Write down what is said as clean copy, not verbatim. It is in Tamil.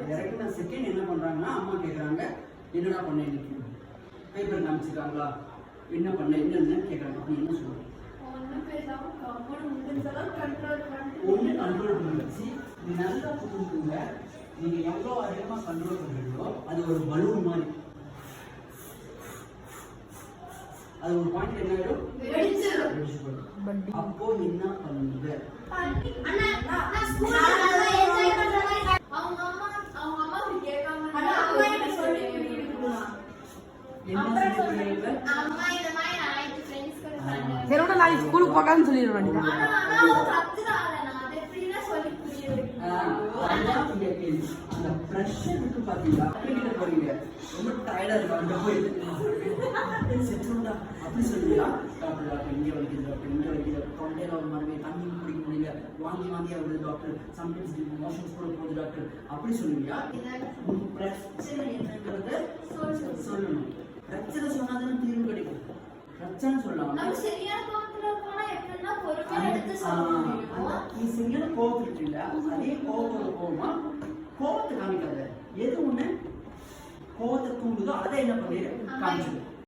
இறக்குன செகண்ட் என்ன பண்றாங்கன்னா அம்மா கேக்குறாங்க என்னடா பண்ண இன்னைக்கு பேப்பர் காமிச்சிருக்காங்களா என்ன பண்ண என்னன்னு கேக்குறாங்க அப்ப என்ன சொல்லுங்க ஒண்ணு கண்ட்ரோல் பண்ணிச்சு நீ நல்லா புரிஞ்சுங்க நீங்க எவ்வளவு அதிகமா கண்ட்ரோல் பண்றீங்களோ அது ஒரு பலூன் மாதிரி அது ஒரு பாயிண்ட் என்ன ஆயிடும் அப்போ என்ன பண்ணுங்க என்னோட நான் ஸ்கூலுக்கு போகாதுன்னு சொல்லிடுவேன் அந்த பிரஷர் இருக்கு பாத்தீங்களா கிட்ட போறீங்க ரொம்ப டயர்டா இருக்கு அப்படி சொல்லுவீங்களா டாக்டர் டாக்டர் இங்கே வலிக்குது டாக்டர் இங்கே வலிக்குது தொண்டையில ஒரு மாதிரி தண்ணி குடிக்க முடியல வாங்கி வருது டாக்டர் சம்டைம்ஸ் மோஷன்ஸ் கூட போகுது டாக்டர் அப்படி சொல்லுவீங்களா பிரச்சனை என்னங்கிறத சொல்லணும் பிரச்சனை சொன்னாதான் தீர்வு கிடைக்கும் பிரச்சனை சொல்லலாம் நீ சரியான கோபம் இருக்குல்ல அதே கோபத்தோட கோபமா கோபத்தை காமிக்காத எது ஒண்ணு கோபத்தை தூண்டுதோ அதை என்ன பண்ணிடு காமிச்சிடும்